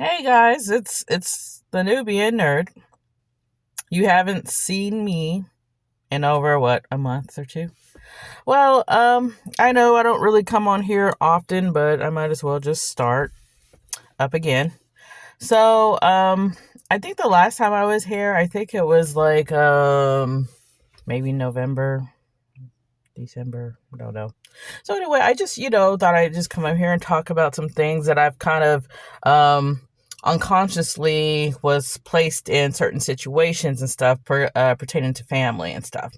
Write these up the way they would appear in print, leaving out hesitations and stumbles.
Hey guys, it's the Nubian nerd. You haven't seen me in over a month or two. Well, I know I don't really come on here often, but I might as well just start up again. So, I think the last time I was here, I think it was like maybe November, December, I don't know. So anyway, I just, thought I'd just come up here and talk about some things that I've kind of unconsciously was placed in certain situations and stuff pertaining to family and stuff.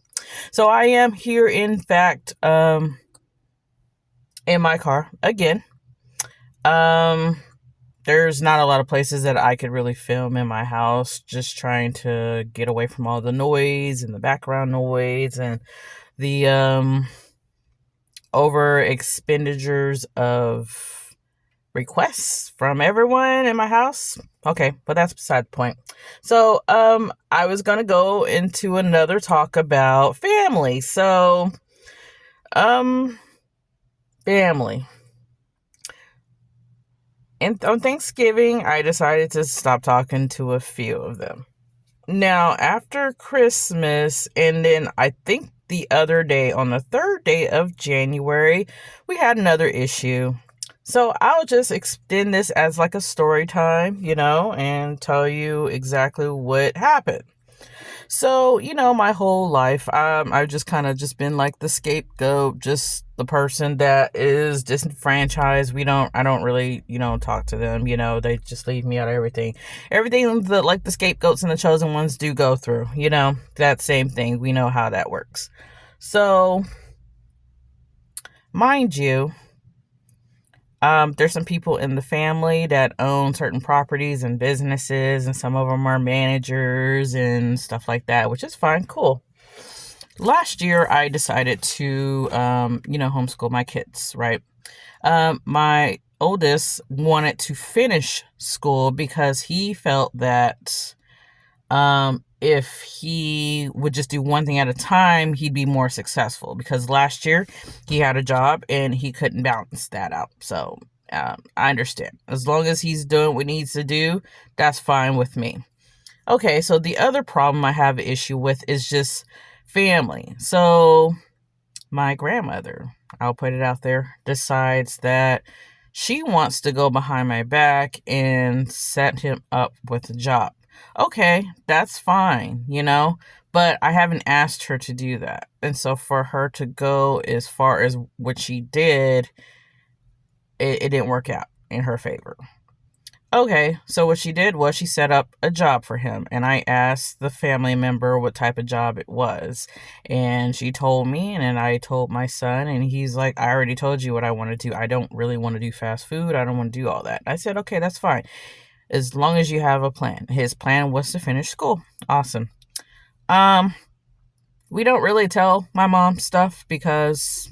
So I am here, in fact, in my car again. Um, there's not a lot of places that I could really film in my house, just trying to get away from all the noise and the background noise and the over expenditures of requests from everyone in my house. Okay, but that's beside the point. So, I was gonna go into another talk about family. So, um, family. And on Thanksgiving, I decided to stop talking to a few of them. Now, after Christmas, and then I think the other day, on the third day of January, we had another issue. So I'll just extend this as like a story time, and tell you exactly what happened. So, my whole life, I've just kind of just been like the scapegoat, just the person that is disenfranchised. I don't really, talk to them. They just leave me out of everything that like the scapegoats and the chosen ones do go through. That same thing. We know how that works. So, mind you, there's some people in the family that own certain properties and businesses, and some of them are managers and stuff like that, which is fine, cool. Last year, I decided to, homeschool my kids, right? My oldest wanted to finish school because he felt that if he would just do one thing at a time, he'd be more successful. Because last year he had a job and he couldn't balance that out. So I understand. As long as he's doing what he needs to do, that's fine with me. Okay, so the other problem I have an issue with is just family. So my grandmother, I'll put it out there, decides that she wants to go behind my back and set him up with a job. Okay, that's fine, but I haven't asked her to do that. And so for her to go as far as what she did, it didn't work out in her favor. Okay, so what she did was she set up a job for him, and I asked the family member what type of job it was. And she told me, and then I told my son, and he's like, I already told you what I want to do. I don't really want to do fast food. I don't want to do all that. I said, okay, that's fine. As long as you have a plan. His plan was to finish school. Awesome. Um, we don't really tell my mom stuff because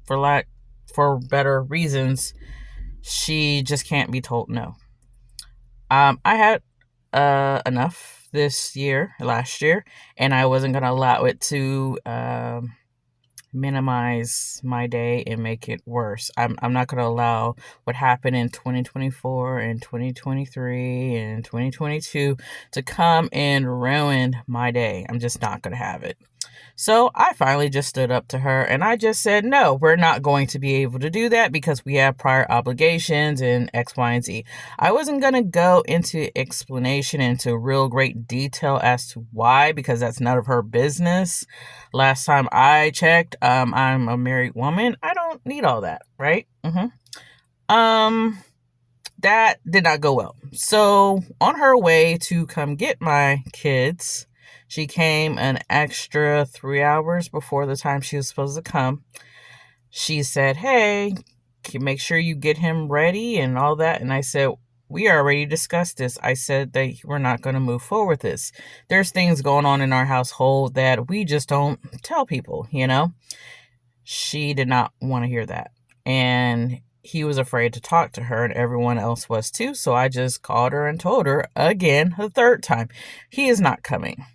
for better reasons, she just can't be told no. I had enough last year, and I wasn't gonna allow it to minimize my day and make it worse. I'm not gonna allow what happened in 2024 and 2023 and 2022 to come and ruin my day. I'm just not gonna have it. So I finally just stood up to her and I just said, no, we're not going to be able to do that because we have prior obligations and X, Y, and Z. I wasn't going to go into explanation into real great detail as to why, because that's none of her business. Last time I checked, I'm a married woman. I don't need all that, right? Um, that did not go well. So on her way to come get my kids, she came an extra 3 hours before the time she was supposed to come. She said, hey, make sure you get him ready and all that. And I said, we already discussed this. I said that we're not going to move forward with this. There's things going on in our household that we just don't tell people. She did not want to hear that. And he was afraid to talk to her, and everyone else was too. So I just called her and told her again, the third time, he is not coming.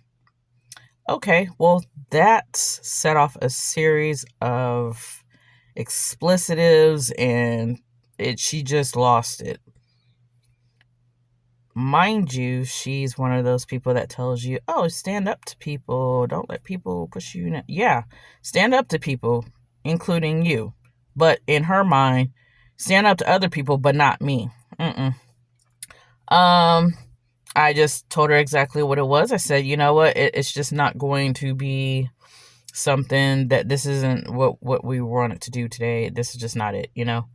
Okay, well, that set off a series of explicitives, and she just lost it. mind you, she's one of those people that tells you, oh, stand up to people. Don't let people push you. Yeah, stand up to people, including you. But in her mind, stand up to other people, but not me. Mm-mm. Um, I just told her exactly what it was. I said, you know what? It's just not going to be something that this isn't what we wanted to do today. This is just not it, you know?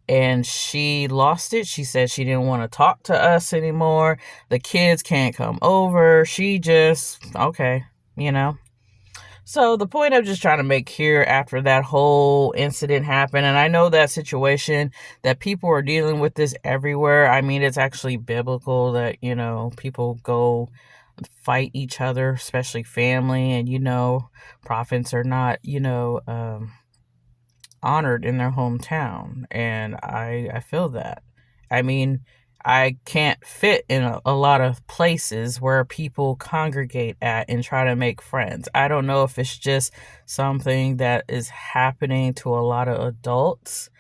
And she lost it. She said she didn't want to talk to us anymore. The kids can't come over. She just, okay, you know? So the point I'm just trying to make here after that whole incident happened, and I know that situation that people are dealing with this everywhere. I mean, it's actually biblical that, you know, people go fight each other, especially family, and, you know, prophets are not, you know, honored in their hometown. And I feel that. I mean, I can't fit in a lot of places where people congregate at and try to make friends. I don't know if it's just something that is happening to a lot of adults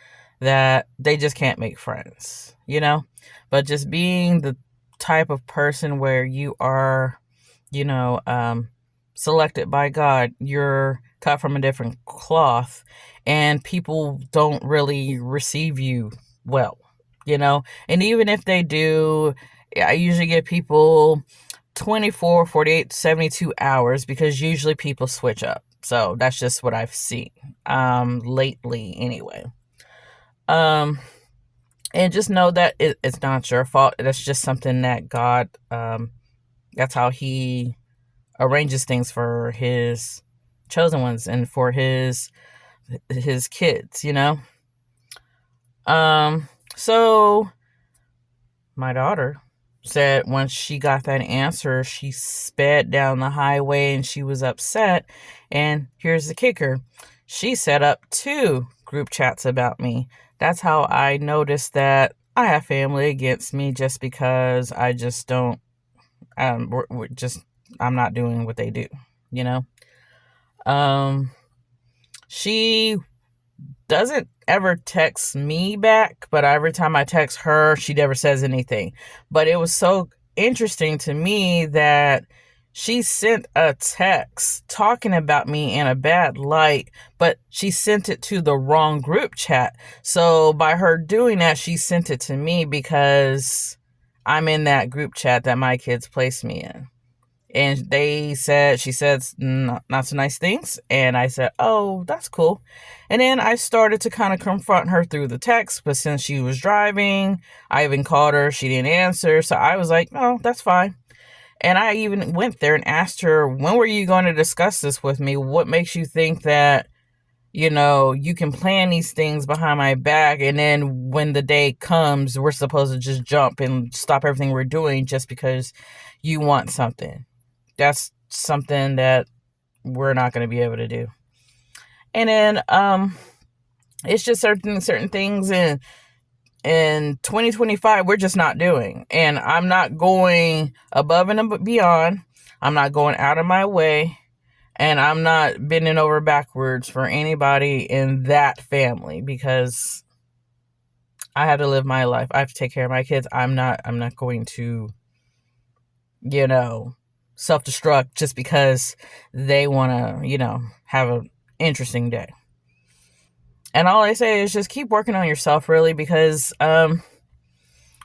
that they just can't make friends, you know? But just being the type of person where you are, you know, selected by God, you're cut from a different cloth, and people don't really receive you well, you know? And even if they do, I usually give people 24, 48, 72 hours because usually people switch up. So that's just what I've seen lately anyway. And just know that it's not your fault. That's just something that God, that's how he arranges things for his chosen ones and for his kids, you know? So my daughter said once she got that answer, she sped down the highway and she was upset. And here's the kicker. She set up 2 group chats about me. That's how I noticed that I have family against me just because I just don't, I'm not doing what they do, you know? She doesn't ever text me back, but every time I text her, she never says anything. But it was so interesting to me that she sent a text talking about me in a bad light, but she sent it to the wrong group chat. So by her doing that, she sent it to me because I'm in that group chat that my kids placed me in. And she said not so nice things. And I said, oh, that's cool. And then I started to kind of confront her through the text. But since she was driving, I even called her. She didn't answer. So I was like, oh, that's fine. And I even went there and asked her, when were you going to discuss this with me? What makes you think that, you know, you can plan these things behind my back, and then when the day comes, we're supposed to just jump and stop everything we're doing just because you want something? That's something that we're not going to be able to do. And then it's just certain things in 2025 we're just not doing. And I'm not going above and beyond. I'm not going out of my way, and I'm not bending over backwards for anybody in that family because I have to live my life. I have to take care of my kids. I'm not going to, you know, self-destruct just because they want to, you know, have an interesting day. And all I say is just keep working on yourself, really, because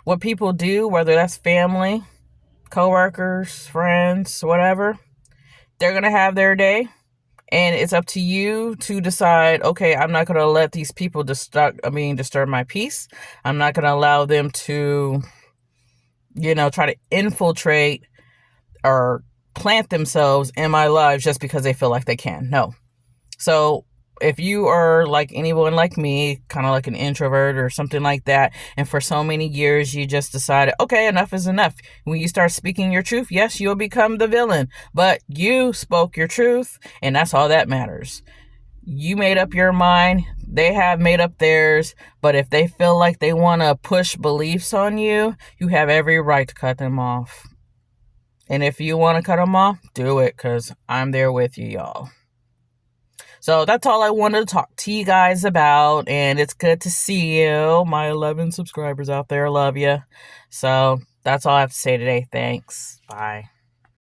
what people do, whether that's family, coworkers, friends, whatever, they're going to have their day. And it's up to you to decide, okay, I'm not going to let these people disturb my peace. I'm not going to allow them to, you know, try to infiltrate or plant themselves in my life just because they feel like they can. No. So if you are like anyone like me, kind of like an introvert or something like that, and for so many years you just decided, okay, enough is enough. When you start speaking your truth, yes, you'll become the villain, but you spoke your truth, and that's all that matters. You made up your mind. They have made up theirs. But if they feel like they want to push beliefs on you, you have every right to cut them off. And if you want to cut them off, do it, because I'm there with you, y'all. So that's all I wanted to talk to you guys about. And it's good to see you. My 11 subscribers out there love you. So That's all I have to say today. Thanks. Bye.